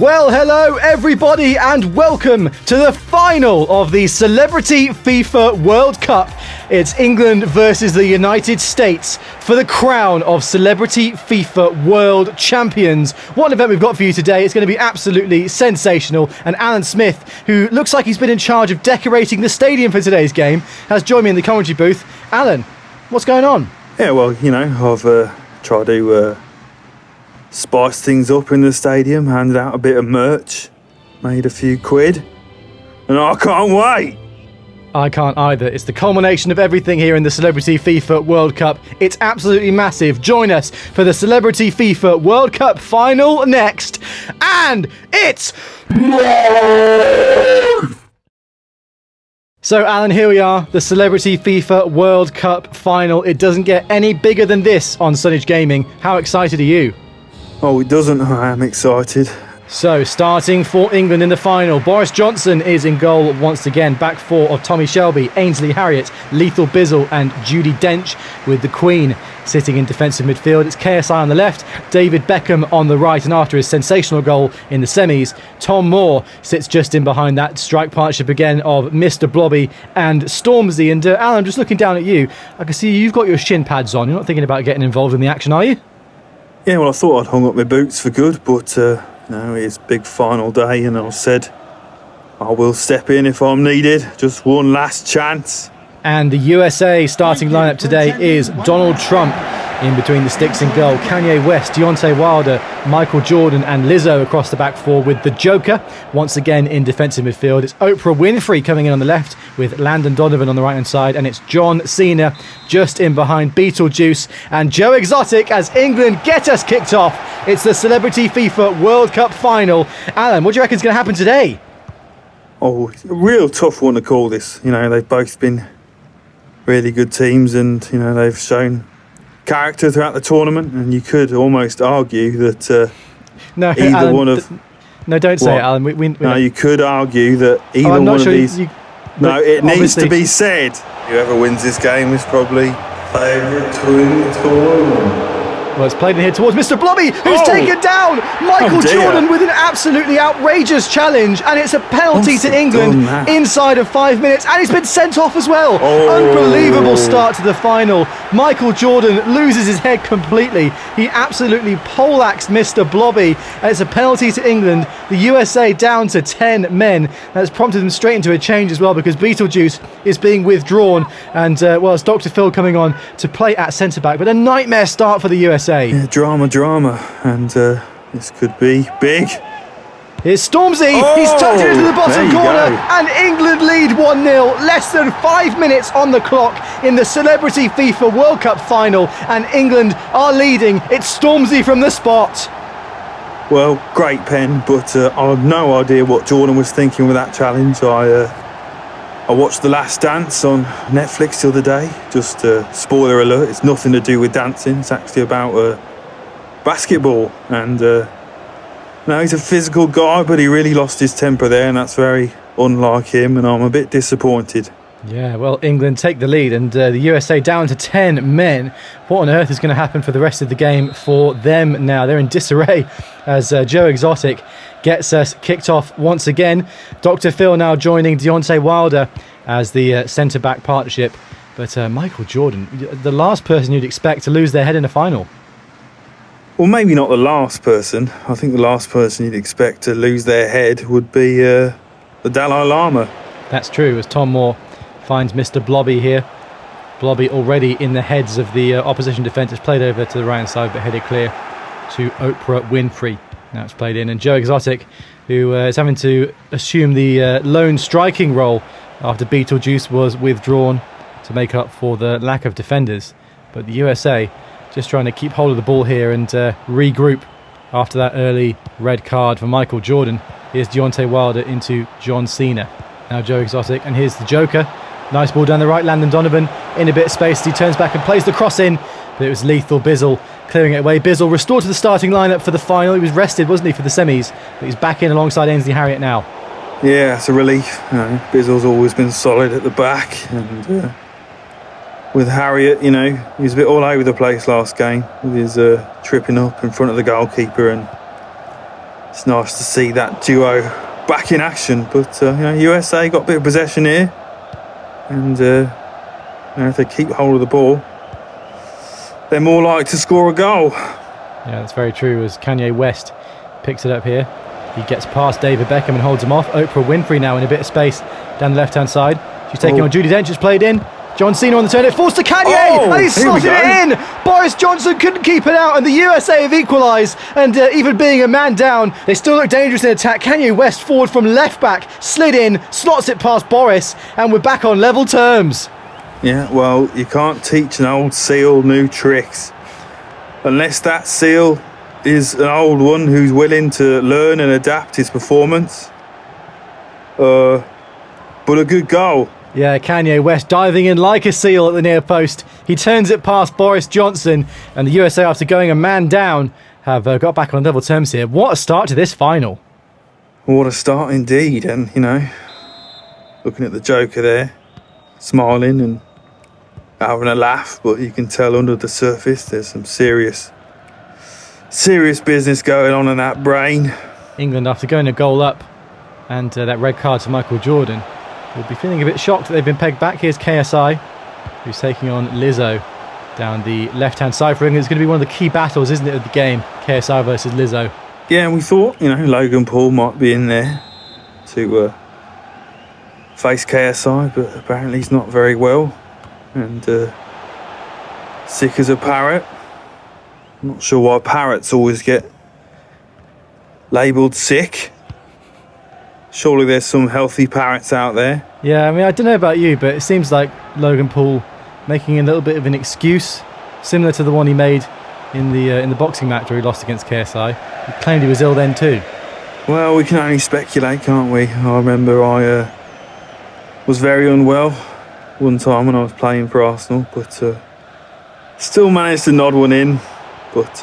Well, hello everybody and welcome to the final of the Celebrity FIFA World Cup. It's England versus the United States for the crown of Celebrity FIFA World Champions. What an event we've got for you today. It's going to be absolutely sensational. And Alan Smith, who looks like he's been in charge of decorating the stadium for today's game, has joined me in the commentary booth. Alan, what's going on? Yeah, well, you know, I've tried to spice things up in the stadium, handed out a bit of merch, made a few quid, and I can't wait. I can't either. It's the culmination of everything here in the Celebrity FIFA World Cup. It's absolutely massive. Join us for the Celebrity FIFA World Cup final next. And it's... So, Alan, here we are, the Celebrity FIFA World Cup final. It doesn't get any bigger than this on Sonage Gaming. How excited are you? Oh, it doesn't. I am excited. So, starting for England in the final, Boris Johnson is in goal once again. Back four of Tommy Shelby, Ainsley Harriott, Lethal Bizzle and Judy Dench, with the Queen sitting in defensive midfield. It's KSI on the left, David Beckham on the right, and after his sensational goal in the semis, Tom Moore sits just in behind that strike partnership again of Mr. Blobby and Stormzy. And Alan, just looking down at you, I can see you've got your shin pads on. You're not thinking about getting involved in the action, are you? Yeah, well, I thought I'd hung up my boots for good, but no, it's a big final day, and I said I will step in if I'm needed. Just one last chance. And the USA starting lineup today is Donald Trump in between the sticks and goal, Kanye West, Deontay Wilder, Michael Jordan and Lizzo across the back four, with the Joker once again in defensive midfield. It's Oprah Winfrey coming in on the left with Landon Donovan on the right hand side, and it's John Cena just in behind Beetlejuice and Joe Exotic as England get us kicked off. It's the Celebrity FIFA World Cup final. Alan, what do you reckon is going to happen today? Oh, it's a real tough one to call this. You know, they've both been really good teams, and you know, they've shown character throughout the tournament, and you could almost argue that No, either Alan, one of... No, don't say it, Alan. No, you could argue that either I'm not one sure of these... No, it needs to be said. Whoever wins this game is probably favourite to win the tournament. Well, it's played in here towards Mr. Blobby, who's taken down Michael Jordan with an absolutely outrageous challenge, and it's a penalty to England inside of 5 minutes, and he's been sent off as well. Unbelievable start to the final. Michael Jordan loses his head completely. He absolutely poleaxed Mr. Blobby, and it's a penalty to England. The USA down to 10 men. That's prompted them straight into a change as well, because Beetlejuice is being withdrawn, and well, it's Dr. Phil coming on to play at centre-back, but a nightmare start for the USA. Yeah, drama, and this could be big. Here's Stormzy, he's tucked it into the bottom corner, and England lead 1-0. Less than 5 minutes on the clock in the Celebrity FIFA World Cup final, and England are leading. It's Stormzy from the spot. Well, great pen, but I have no idea what Jordan was thinking with that challenge. I watched The Last Dance on Netflix the other day. Just spoiler alert, it's nothing to do with dancing. It's actually about basketball. And no, he's a physical guy, but he really lost his temper there, and that's very unlike him, and I'm a bit disappointed. Yeah, well, England take the lead, and the USA down to 10 men. What on earth is going to happen for the rest of the game for them now? They're in disarray as Joe Exotic gets us kicked off once again. Dr. Phil now joining Deontay Wilder as the centre-back partnership. But Michael Jordan, the last person you'd expect to lose their head in a final. Well, maybe not the last person. I think the last person you'd expect to lose their head would be the Dalai Lama. That's true, as Tom Moore finds Mr. Blobby here. Blobby already in the heads of the opposition defence. It's played over to the right side, but headed clear to Oprah Winfrey. Now it's played in, and Joe Exotic, who is having to assume the lone striking role after Beetlejuice was withdrawn to make up for the lack of defenders. But the USA just trying to keep hold of the ball here and regroup after that early red card for Michael Jordan. Here's Deontay Wilder into John Cena. Now Joe Exotic, and here's the Joker. Nice ball down the right, Landon Donovan in a bit of space. He turns back and plays the cross in, but it was Lethal Bizzle clearing it away. Bizzle restored to the starting lineup for the final. He was rested, wasn't he, for the semis, but he's back in alongside Ainsley Harriott now. Yeah, it's a relief. You know, Bizzle's always been solid at the back, and with Harriott, you know, he was a bit all over the place last game with his tripping up in front of the goalkeeper, and It's nice to see that duo back in action, but you know, USA got a bit of possession here, and you know, if they keep hold of the ball, they're more likely to score a goal. Yeah, that's very true, as Kanye West picks it up here. He gets past David Beckham and holds him off. Oprah Winfrey now in a bit of space down the left-hand side. She's taking on Judy Dench, it's played in. John Cena on the turn, it falls to Kanye, and he's slotted it in! Boris Johnson couldn't keep it out, and the USA have equalised, and even being a man down, they still look dangerous in attack. Kanye West forward from left-back, slid in, slots it past Boris, and we're back on level terms. Yeah, well, you can't teach an old seal new tricks. Unless that seal is an old one who's willing to learn and adapt his performance. But a good goal. Yeah, Kanye West diving in like a seal at the near post. He turns it past Boris Johnson, and the USA, after going a man down, have got back on level terms here. What a start to this final. What a start indeed. And, you know, looking at the Joker there, smiling and having a laugh, but you can tell under the surface there's some serious business going on in that brain. England, after going a goal up and that red card to Michael Jordan, will be feeling a bit shocked that they've been pegged back. Here's KSI, who's taking on Lizzo down the left-hand side for England. It's going to be one of the key battles, isn't it, of the game? KSI versus Lizzo. Yeah, and we thought, you know, Logan Paul might be in there to face KSI, but apparently he's not very well and sick as a parrot. I'm not sure why parrots always get labelled sick. Surely there's some healthy parrots out there. Yeah, I mean, I don't know about you, but it seems like Logan Paul making a little bit of an excuse, similar to the one he made in the boxing match where he lost against KSI. He claimed he was ill then too. Well, we can only speculate, can't we? I remember I was very unwell one time when I was playing for Arsenal, but still managed to nod one in. But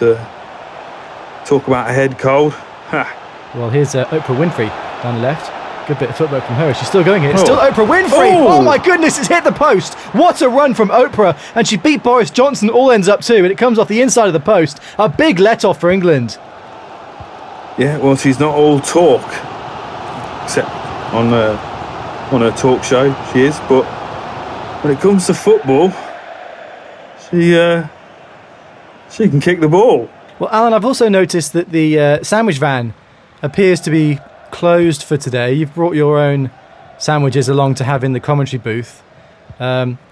talk about a head cold. Ha. Well, here's Oprah Winfrey down the left. Good bit of footwork from her. She's still going here. It's still Oprah Winfrey. Oh my goodness, it's hit the post. What a run from Oprah. And she beat Boris Johnson. All ends up too. And it comes off the inside of the post. A big let-off for England. Yeah, well, she's not all talk. Except on a talk show, she is. But when it comes to football, she can kick the ball. Well, Alan, I've also noticed that the sandwich van appears to be closed for today. You've brought your own sandwiches along to have in the commentary booth.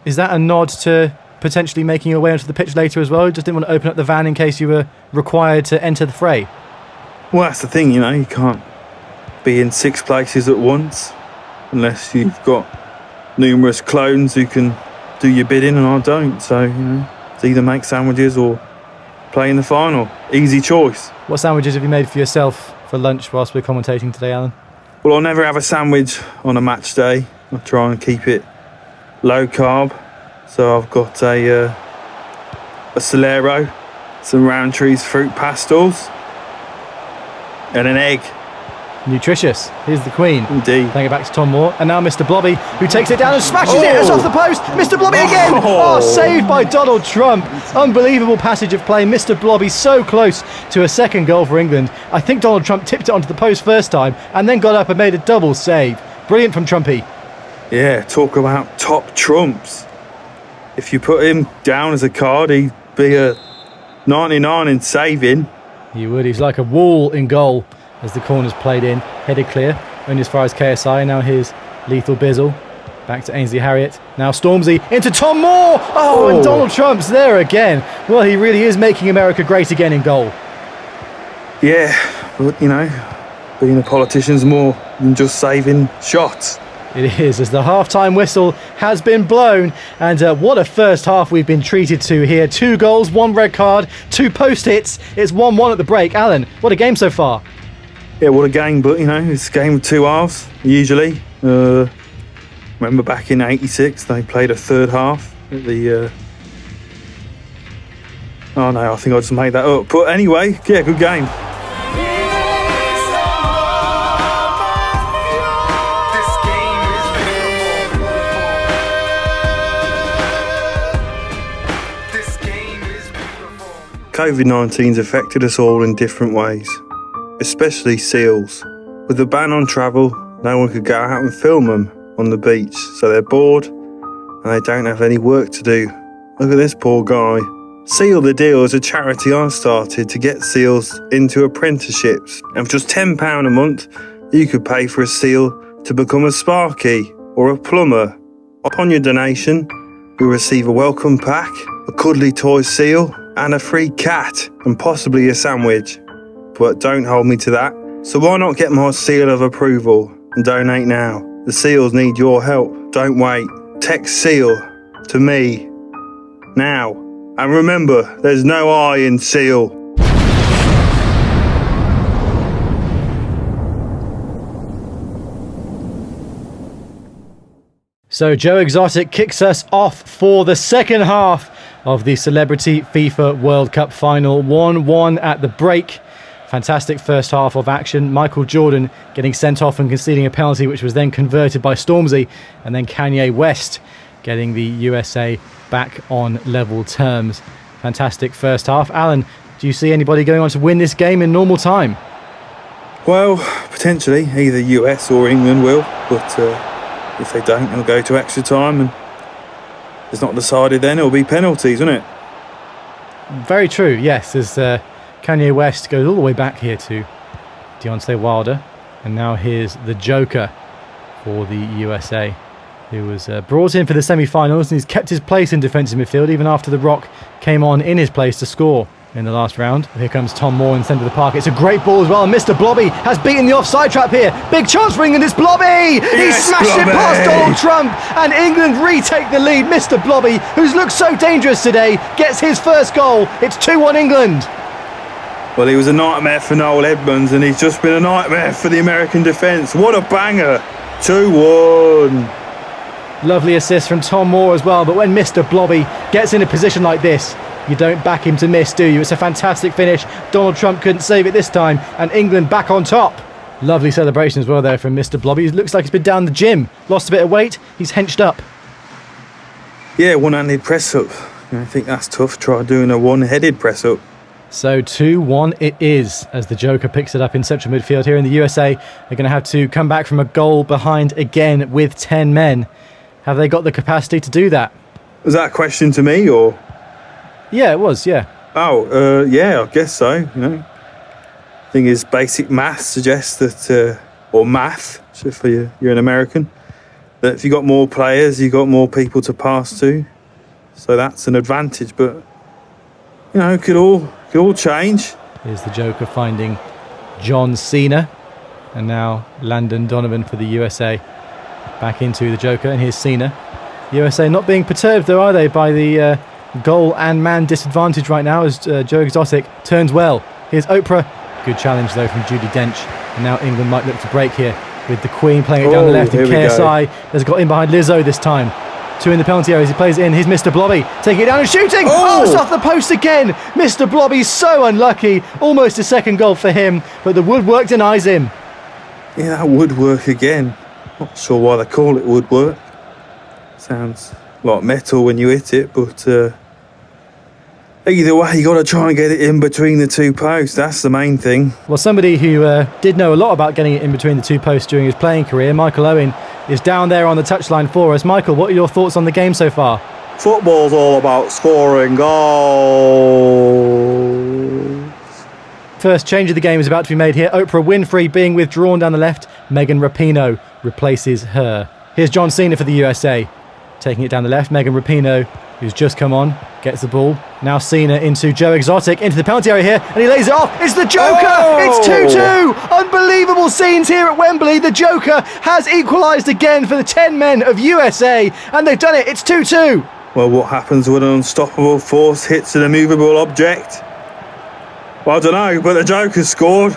Is that a nod to potentially making your way onto the pitch later as well? You just didn't want to open up the van in case you were required to enter the fray? Well, that's the thing, you know, you can't be in 6 places at once unless you've got numerous clones who can do your bidding, and I don't. So, you know, it's either make sandwiches or play in the final. Easy choice. What sandwiches have you made for yourself for lunch whilst we're commentating today, Alan? Well, I'll never have a sandwich on a match day. I try and keep it low carb. So I've got a Solero, some Roundtree's fruit pastels, and an egg. Nutritious. Here's the Queen. Indeed. Playing it back to Tom Moore. And now Mr. Blobby, who takes it down and smashes it. It's off the post. Mr. Blobby again. Oh, saved by Donald Trump. Unbelievable passage of play. Mr. Blobby so close to a second goal for England. I think Donald Trump tipped it onto the post first time and then got up and made a double save. Brilliant from Trumpy. Yeah, talk about top trumps. If you put him down as a card, he'd be a 99 in saving. He would. He's like a wall in goal. As the corner's played in, headed clear, only as far as KSI. Now here's Lethal Bizzle, back to Ainsley Harriott. Now Stormzy into Tom Moore. Oh, and Donald Trump's there again. Well, he really is making America great again in goal. Yeah, but you know, being a politician's more than just saving shots. It is, as the half-time whistle has been blown, and what a first half we've been treated to here. 2 goals, 1 red card, 2 post hits. It's 1-1 at the break. Alan, what a game so far. Yeah, what a game, but, you know, it's a game of 2 halves, usually. Remember back in 86, they played a third half at the... Oh, no, I think I just made that up. But anyway, yeah, good game. COVID-19's affected us all in different ways. especially seals. With the ban on travel, no one could go out and film them on the beach, so they're bored and they don't have any work to do. Look at this poor guy. Seal the Deal is a charity I started to get seals into apprenticeships, and for just £10 a month you could pay for a seal to become a sparky or a plumber. Upon your donation, you'll receive a welcome pack, a cuddly toy seal and a free cat and possibly a sandwich. But don't hold me to that, so why not get my seal of approval and donate now? The seals need your help. Don't wait. Text SEAL to me now. And remember, there's no I in SEAL. So Joe Exotic kicks us off for the second half of the Celebrity FIFA World Cup final. 1-1 at the break. Fantastic first half of action. Michael Jordan getting sent off and conceding a penalty, which was then converted by Stormzy, and then Kanye West getting the USA back on level terms. Fantastic first half. Alan, do you see anybody going on to win this game in normal time? Well, potentially either US or England will, but if they don't, it'll go to extra time, and it's not decided then, it'll be penalties, won't it? Very true, yes, as Kanye West goes all the way back here to Deontay Wilder, and now here's the Joker for the USA, who was brought in for the semi-finals, and he's kept his place in defensive midfield even after The Rock came on in his place to score in the last round. Here comes Tom Moore in the centre of the park. It's a great ball as well, and Mr. Blobby has beaten the offside trap here. Big chance for England, it's Blobby! Yes, He smashed Blobby! it past Donald Trump, and England retake the lead. Mr. Blobby, who's looked so dangerous today, gets his first goal. It's 2-1 England. Well, he was a nightmare for Noel Edmonds, and he's just been a nightmare for the American defence. What a banger! 2-1. Lovely assist from Tom Moore as well, but when Mr. Blobby gets in a position like this, you don't back him to miss, do you? It's a fantastic finish. Donald Trump couldn't save it this time, and England back on top. Lovely celebration as well there from Mr. Blobby. He looks like he's been down the gym, lost a bit of weight, he's henched up. Yeah, one-handed press-up. I think that's tough. Try doing a one-headed press-up. So 2-1 it is, as the Joker picks it up in central midfield here in the USA. They're going to have to come back from a goal behind again with 10 men. Have they got the capacity to do that? Was that a question to me, or...? Yeah, it was, yeah. Oh, yeah, I guess so, you know. Thing is, basic math suggests that, or math, so for you're an American, that if you got more players, you got more people to pass to. So that's an advantage, but, you know, it could all change. Here's the Joker finding John Cena, and now Landon Donovan for the USA. Back into the Joker, and here's Cena. USA not being perturbed, though, are they, by the goal and man disadvantage right now as Joe Exotic turns well. Here's Oprah. Good challenge, though, from Judi Dench. And now England might look to break here with the Queen playing it down the left, and KSI has got in behind Lizzo this time. Two in the penalty area as he plays it in. Here's Mr. Blobby taking it down and shooting. Oh, it's off the post again. Mr. Blobby's so unlucky. Almost a second goal for him, but the woodwork denies him. Yeah, that woodwork again. Not sure why they call it woodwork. Sounds like metal when you hit it, but either way, you got to try and get it in between the two posts. That's the main thing. Well, somebody who did know a lot about getting it in between the two posts during his playing career, Michael Owen, is down there on the touchline for us. Michael, what are your thoughts on the game so far? Football's all about scoring goals. First change of the game is about to be made here. Oprah Winfrey being withdrawn down the left. Megan Rapinoe replaces her. Here's John Cena for the USA. Taking it down the left. Megan Rapinoe, who's just come on, gets the ball. Now Cena into Joe Exotic, into the penalty area here, and he lays it off. It's the Joker! Oh! It's 2-2! Unbelievable scenes here at Wembley. The Joker has equalised again for the 10 men of USA, and they've done it. It's 2-2. Well, what happens when an unstoppable force hits an immovable object? Well, I don't know, but the Joker's scored.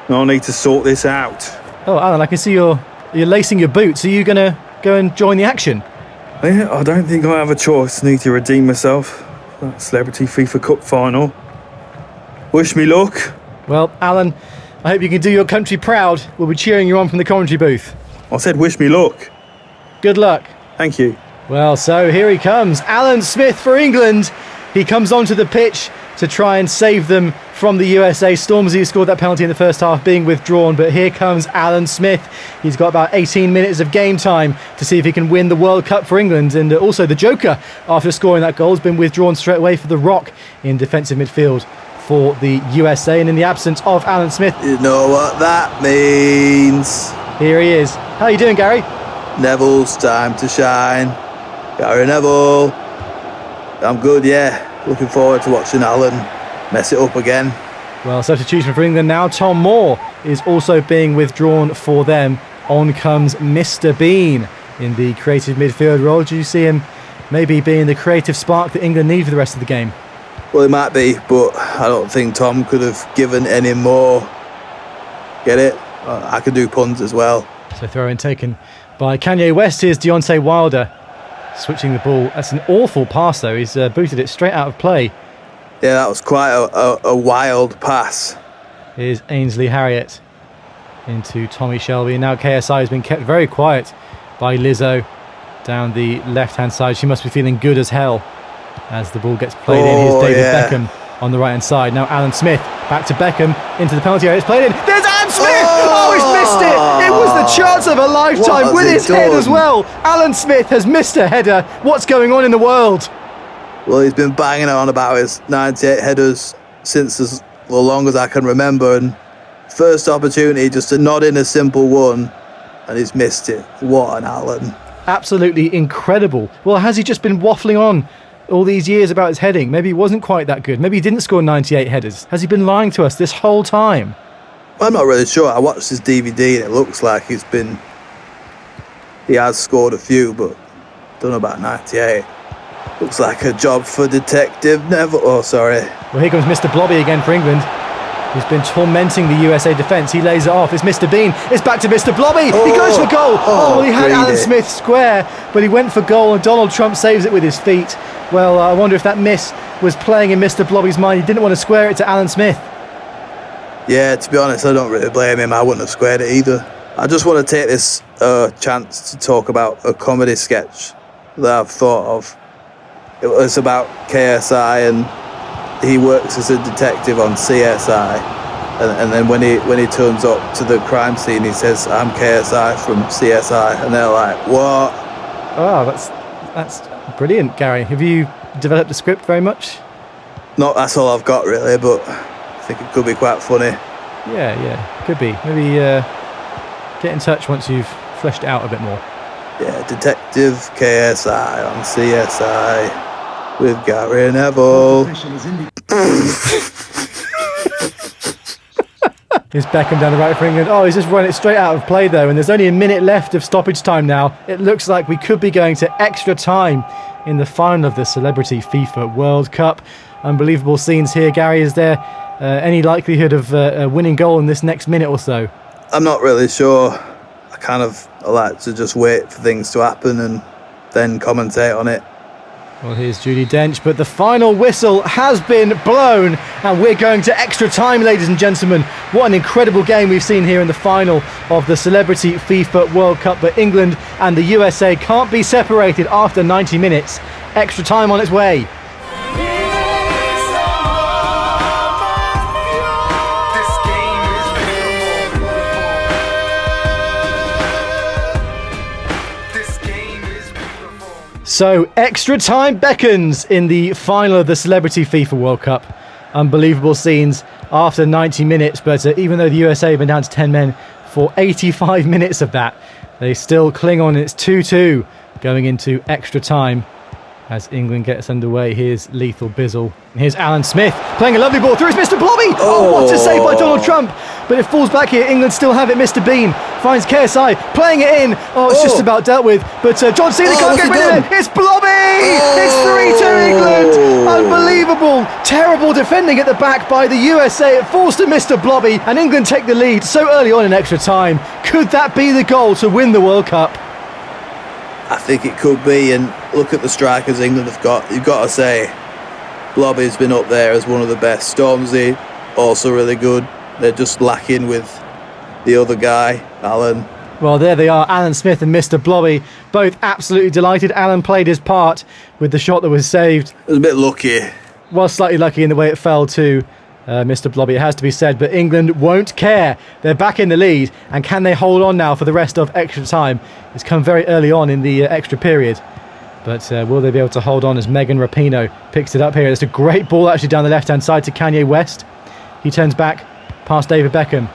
I'll need to sort this out. Oh, Alan, I can see you're lacing your boots. Are you going to go and join the action? Yeah, I don't think I have a choice. Need to redeem myself. That Celebrity FIFA Cup final. Wish me luck. Well, Alan, I hope you can do your country proud. We'll be cheering you on from the commentary booth. I said wish me luck. Good luck. Thank you. Well, so here he comes. Alan Smith for England. He comes onto the pitch to try and save them from the USA. Stormzy, who scored that penalty in the first half, being withdrawn, but here comes Alan Smith. He's got about 18 minutes of game time to see if he can win the World Cup for England. And also the Joker, after scoring that goal, has been withdrawn straight away for the Rock in defensive midfield for the USA. And in the absence of Alan Smith, You know what that means. here he is. How are you doing, Gary? Neville's time to shine. Gary Neville. I'm good, yeah. Looking forward to watching Alan mess it up again. Well, substitution for England now. Tom Moore is also being withdrawn for them. On comes Mr. Bean in the creative midfield role. Do you see him maybe being the creative spark that England need for the rest of the game? Well, it might be, but I don't think Tom could have given any more. Get it? I can do puns as well. So throw in taken by Kanye West. Here's Deontay Wilder switching the ball. That's an awful pass, though. He's booted it straight out of play. Yeah, that was quite a wild pass. Here's Ainsley Harriott into Tommy Shelby. And now KSI has been kept very quiet by Lizzo down the left-hand side. She must be feeling good as hell as the ball gets played in. Here's David Beckham on the right-hand side. Now Alan Smith back to Beckham into the penalty area. It's played in. There's Alan Smith! Oh, he's missed it! It was the chance of a lifetime with his head as well. Alan Smith has missed a header. What's going on in the world? Well, he's been banging on about his 98 headers since as long as I can remember. And first opportunity, just to nod in a simple one, and he's missed it. What an Alan. Absolutely incredible. Well, has he just been waffling on all these years about his heading? Maybe he wasn't quite that good. Maybe he didn't score 98 headers. Has he been lying to us this whole time? I'm not really sure. I watched his DVD and it looks like he has scored a few, but don't know about 98. Looks like a job for Detective Neville. Oh, sorry. Well, here comes Mr. Blobby again for England. He's been tormenting the USA defence. He lays it off. It's Mr. Bean. It's back to Mr. Blobby. He goes for goal. Oh, he had Alan Smith square, but he went for goal and Donald Trump saves it with his feet. Well, I wonder if that miss was playing in Mr. Blobby's mind. He didn't want to square it to Alan Smith. Yeah, to be honest, I don't really blame him. I wouldn't have squared it either. I just want to take this chance to talk about a comedy sketch that I've thought of. It was about KSI, and he works as a detective on CSI. And then when he turns up to the crime scene, he says, "I'm KSI from CSI," and they're like, "What?" Oh, that's brilliant, Gary. Have you developed the script very much? No, that's all I've got really, but I think it could be quite funny. Yeah, could be. Maybe get in touch once you've fleshed it out a bit more. Yeah, Detective KSI on CSI with Gary Neville. Here's Beckham down the right for England. Oh, he's just run it straight out of play though, and there's only a minute left of stoppage time now. It looks like we could be going to extra time in the final of the Celebrity FIFA World Cup. Unbelievable scenes here, Gary. Is there any likelihood of a winning goal in this next minute or so? I'm not really sure. I like to just wait for things to happen and then commentate on it. Well, here's Judi Dench, but the final whistle has been blown and we're going to extra time, ladies and gentlemen. What an incredible game we've seen here in the final of the Celebrity FIFA World Cup, but England and the USA can't be separated after 90 minutes. Extra time on its way. So, extra time beckons in the final of the Celebrity FIFA World Cup. Unbelievable scenes after 90 minutes, but even though the USA have been down to 10 men for 85 minutes of that, they still cling on. It's 2-2 going into extra time as England gets underway. Here's Lethal Bizzle. Here's Alan Smith playing a lovely ball through. It's Mr. Blobby! Oh, what a save by Donald Trump! But it falls back here. England still have it. Mr. Bean finds KSI playing it in. Oh, it's just about dealt with. But John Cena can't get rid of it. It's Blobby! It's 3-2 England! Unbelievable! Terrible defending at the back by the USA. It falls to Mr. Blobby and England take the lead so early on in extra time. Could that be the goal to win the World Cup? I think it could be, and look at the strikers England have got. You've got to say, Blobby's been up there as one of the best. Stormzy, also really good. They're just lacking with the other guy, Alan. Well, there they are, Alan Smith and Mr. Blobby, both absolutely delighted. Alan played his part with the shot that was saved. It was a bit lucky. was slightly lucky in the way it fell to Mr. Blobby, it has to be said, but England won't care. They're back in the lead, and can they hold on now for the rest of extra time? It's come very early on in the extra period, but will they be able to hold on as Megan Rapinoe picks it up here? It's a great ball actually down the left-hand side to Kanye West. He turns back past David Beckham.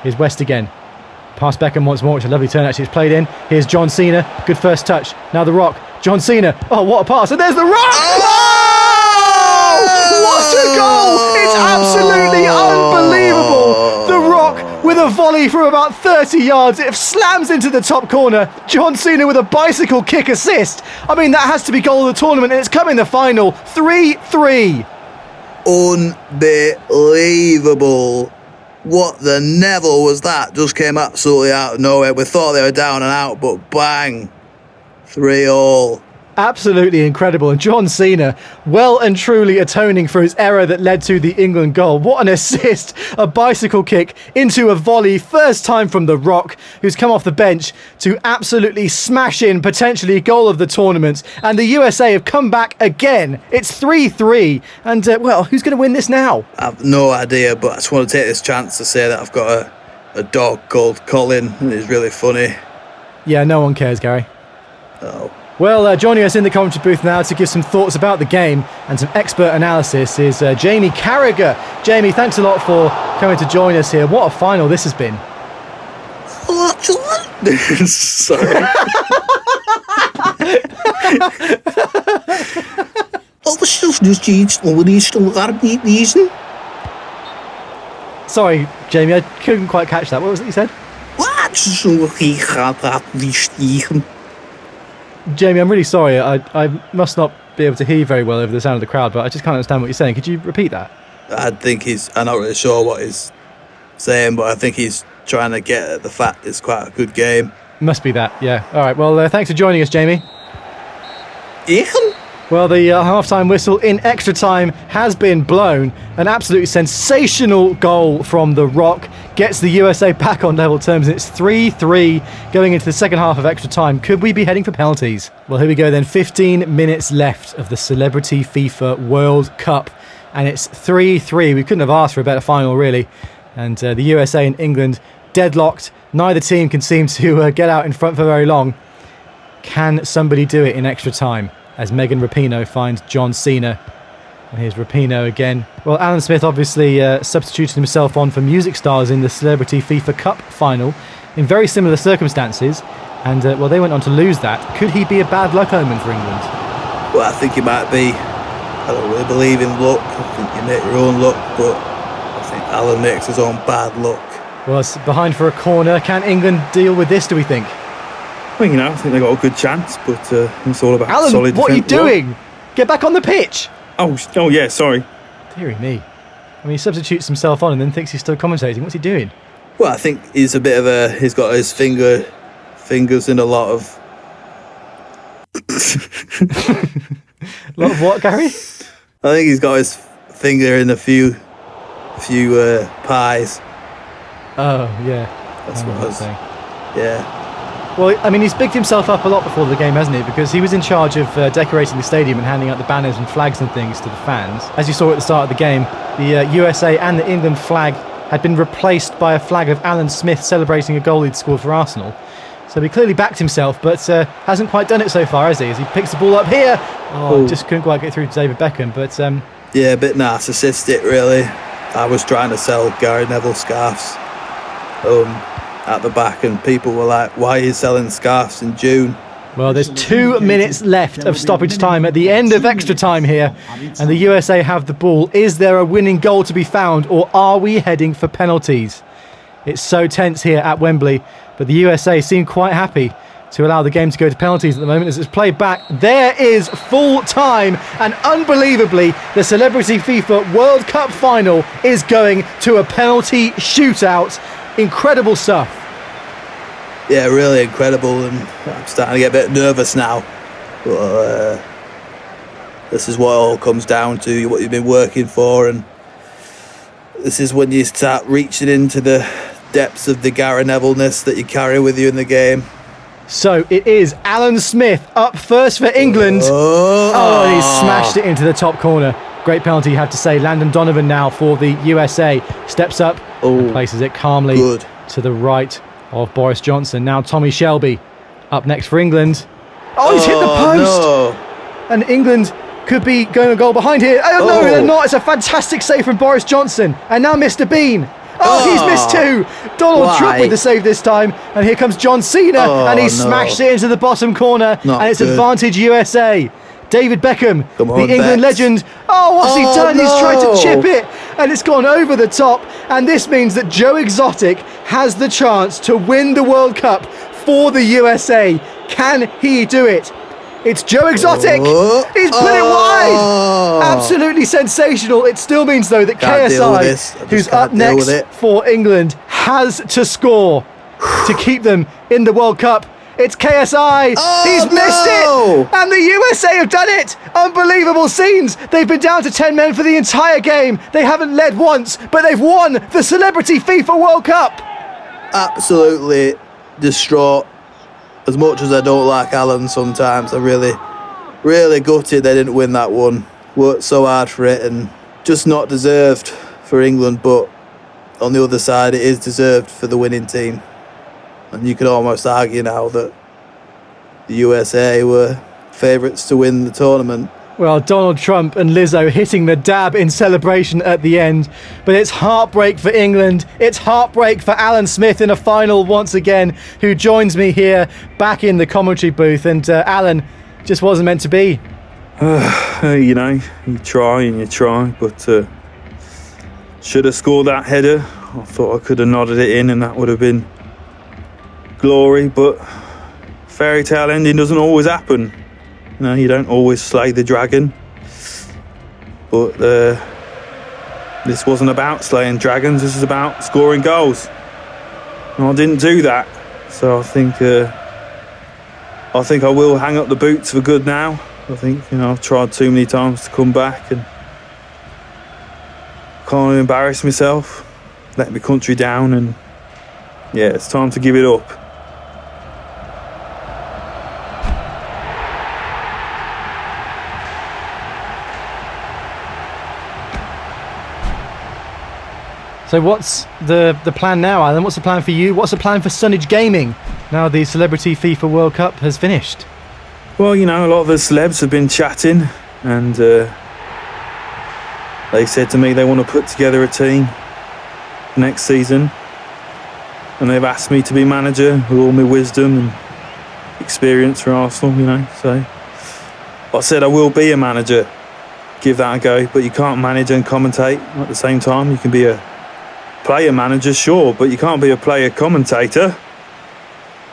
Here's West again. Past Beckham once more, which is a lovely turn actually. It's played in. Here's John Cena. Good first touch. Now The Rock. John Cena. Oh, what a pass. And there's The Rock! Oh! What a goal! It's absolutely unbelievable. The Rock with a volley from about 30 yards. It slams into the top corner. John Cena with a bicycle kick assist. I mean, that has to be goal of the tournament, and it's come in the final. 3-3. Unbelievable. What the Neville was that? Just came absolutely out of nowhere. We thought they were down and out, but bang. 3-3. Absolutely incredible. And John Cena, well and truly atoning for his error that led to the England goal. What an assist. A bicycle kick into a volley. First time from The Rock, who's come off the bench to absolutely smash in potentially goal of the tournament. And the USA have come back again. It's 3-3. And, well, who's going to win this now? I have no idea, but I just want to take this chance to say that I've got a dog called Colin, and he's really funny. Yeah, no one cares, Gary. Oh. Well, joining us in the commentary booth now to give some thoughts about the game and some expert analysis is Jamie Carragher. Jamie, thanks a lot for coming to join us here. What a final this has been. Oh, actually. Sorry. Sorry, Jamie, I couldn't quite catch that. What was it you said? Jamie, I'm really sorry. I must not be able to hear you very well over the sound of the crowd, but I just can't understand what you're saying. Could you repeat that? I'm not really sure what he's saying, but I think he's trying to get at the fact it's quite a good game. Must be that, yeah. All right, well, thanks for joining us, Jamie. Well, the half-time whistle in extra time has been blown. An absolutely sensational goal from The Rock gets the USA back on level terms, and it's 3-3 going into the second half of extra time. Could we be heading for penalties? Well, here we go then. 15 minutes left of the Celebrity FIFA World Cup, and it's 3-3. We couldn't have asked for a better final, really. And the USA and England deadlocked. Neither team can seem to get out in front for very long. Can somebody do it in extra time? As Megan Rapinoe finds John Cena. And here's Rapinoe again. Well, Alan Smith obviously substituted himself on for music stars in the Celebrity FIFA Cup final in very similar circumstances. And, well, they went on to lose that. Could he be a bad luck omen for England? Well, I think he might be. I don't really believe in luck. I think you make your own luck, but I think Alan makes his own bad luck. Well, it's behind for a corner. Can England deal with this, do we think? Well, I think they got a good chance, but it's all about Alan, solid defence. what are you doing? Get back on the pitch. Oh yeah, sorry. Deary me. I mean, he substitutes himself on and then thinks he's still commentating. What's he doing? Well, I think he's a bit of he's got his fingers in a lot of... A lot of what, Gary? I think he's got his finger in a few pies. Oh, yeah. That's what I was saying. Yeah. Well, I mean, he's bigged himself up a lot before the game, hasn't he? Because he was in charge of decorating the stadium and handing out the banners and flags and things to the fans. As you saw at the start of the game, the USA and the England flag had been replaced by a flag of Alan Smith celebrating a goal he'd scored for Arsenal. So he clearly backed himself, but hasn't quite done it so far, has he? As he picks the ball up here. Oh, just couldn't quite get through to David Beckham, but... yeah, a bit narcissistic, really. I was trying to sell Gary Neville scarves at the back, and people were like, why are you selling scarves in June? Well, there's 2 minutes left of stoppage time at the end of extra time here, and the USA have the ball. Is there a winning goal to be found, or are we heading for penalties? It's so tense here at Wembley, but the USA seem quite happy to allow the game to go to penalties at the moment as it's played back. There is full time, and unbelievably, the Celebrity FIFA World Cup final is going to a penalty shootout. Incredible stuff. Yeah, really incredible, and I'm starting to get a bit nervous now. But this is what it all comes down to, what you've been working for, and this is when you start reaching into the depths of the Gary Neville-ness that you carry with you in the game. So it is Alan Smith up first for England. Oh, he smashed it into the top corner. Great penalty, you have to say. Landon Donovan now for the USA. Steps up and places it calmly to the right of Boris Johnson. Now Tommy Shelby up next for England. Oh, he's hit the post! No. And England could be going a goal behind here. Oh, no, they're not. It's a fantastic save from Boris Johnson. And now Mr. Bean. Oh, he's missed two. Donald Trump with the save this time. And here comes John Cena. And he smashed it into the bottom corner. And it's advantage USA. David Beckham, the England legend. Oh, what's he done? He's tried to chip it. And it's gone over the top. And this means that Joe Exotic has the chance to win the World Cup for the USA. Can he do it? It's Joe Exotic. He's put it wide. Absolutely sensational. It still means, though, that KSI, who's up next for England, has to score to keep them in the World Cup. It's KSI. He's missed it. And the USA have done it. Unbelievable scenes. They've been down to 10 men for the entire game. They haven't led once, but they've won the Celebrity FIFA World Cup. Absolutely distraught. As much as I don't like Alan sometimes, I really gutted they didn't win that one. Worked so hard for it and just not deserved for England, but on the other side it is deserved for the winning team. And you could almost argue now that the USA were favourites to win the tournament. Well, Donald Trump and Lizzo hitting the dab in celebration at the end. But it's heartbreak for England. It's heartbreak for Alan Smith in a final once again, who joins me here back in the commentary booth. And Alan, just wasn't meant to be. You know, you try, but should have scored that header. I thought I could have nodded it in and that would have been glory, but fairy tale ending doesn't always happen. You know, you don't always slay the dragon. But this wasn't about slaying dragons, this is about scoring goals. And I didn't do that. So I think I will hang up the boots for good now. I think, you know, I've tried too many times to come back and can't embarrass myself, let my country down, and yeah, it's time to give it up. So what's the plan now, Alan? What's the plan for you? What's the plan for Sonage Gaming now the Celebrity FIFA World Cup has finished? Well, you know, a lot of the celebs have been chatting and they said to me they want to put together a team next season. And they've asked me to be manager with all my wisdom and experience for Arsenal, you know. So I said I will be a manager, give that a go, but you can't manage and commentate at the same time. You can be a player manager, sure, but you can't be a player commentator.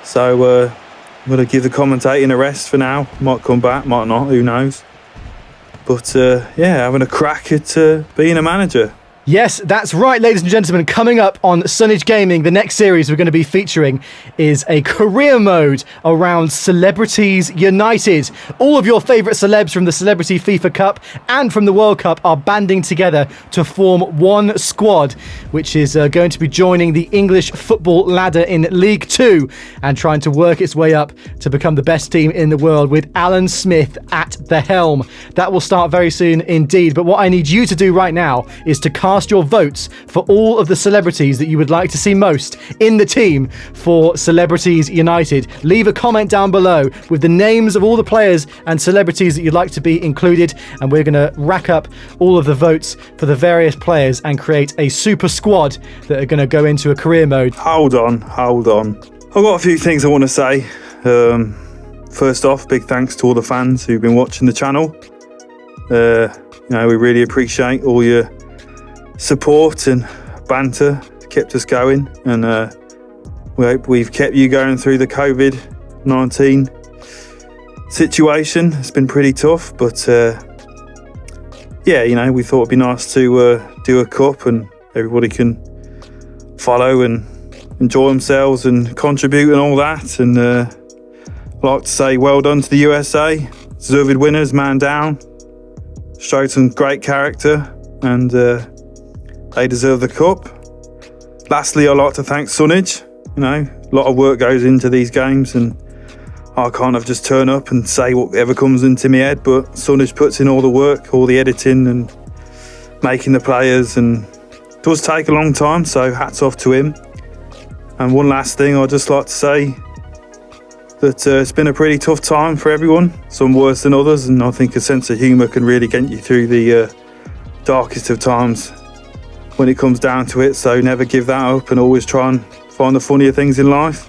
So I'm going to give the commentating a rest for now. Might come back, might not, who knows. But yeah, having a crack at being a manager. Yes, that's right, ladies and gentlemen. Coming up on Sonage Gaming, the next series we're going to be featuring is a career mode around Celebrities United. All of your favourite celebs from the Celebrity FIFA Cup and from the World Cup are banding together to form one squad, which is going to be joining the English football ladder in League Two and trying to work its way up to become the best team in the world with Alan Smith at the helm. That will start very soon indeed. But what I need you to do right now is to cast your votes for all of the celebrities that you would like to see most in the team for Celebrities United. Leave a comment down below with the names of all the players and celebrities that you'd like to be included, and we're going to rack up all of the votes for the various players and create a super squad that are going to go into a career mode. Hold on. I've got a few things I want to say. First off, big thanks to all the fans who've been watching the channel. You know, we really appreciate all your support and banter. Kept us going, and we hope we've kept you going through the COVID-19 situation. It's been pretty tough, but yeah, you know, we thought it'd be nice to do a cup and everybody can follow and enjoy themselves and contribute and all that. And I'd like to say well done to the USA, deserved winners, man down, showed some great character, and they deserve the cup. Lastly, I'd like to thank Sonage. You know, a lot of work goes into these games and I can't just turn up and say whatever comes into my head, but Sonage puts in all the work, all the editing and making the players, and it does take a long time, so hats off to him. And one last thing I'd just like to say, that it's been a pretty tough time for everyone, some worse than others, and I think a sense of humour can really get you through the darkest of times when it comes down to it, so never give that up and always try and find the funnier things in life.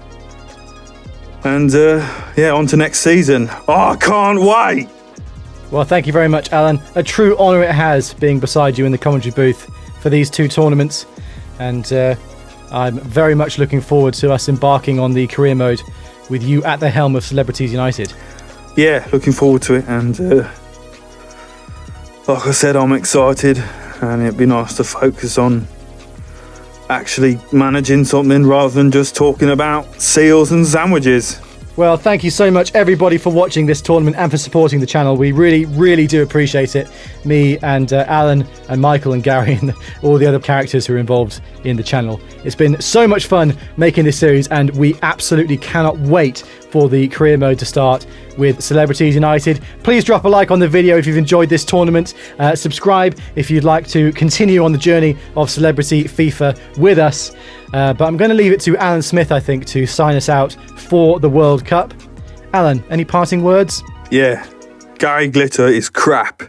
And yeah, on to next season. Oh, I can't wait! Well, thank you very much, Alan. A true honour it has being beside you in the commentary booth for these 2 tournaments, and I'm very much looking forward to us embarking on the career mode with you at the helm of Celebrities United. Yeah, looking forward to it, and like I said, I'm excited, and it'd be nice to focus on actually managing something rather than just talking about seals and sandwiches. Well, thank you so much, everybody, for watching this tournament and for supporting the channel. We really, really do appreciate it. Me and Alan and Michael and Gary and all the other characters who are involved in the channel. It's been so much fun making this series, and we absolutely cannot wait for the career mode to start with Celebrities United. Please drop a like on the video if you've enjoyed this tournament. Subscribe if you'd like to continue on the journey of Celebrity FIFA with us. But I'm going to leave it to Alan Smith, I think, to sign us out for the World Cup. Alan, any parting words? Yeah, Gary Glitter is crap.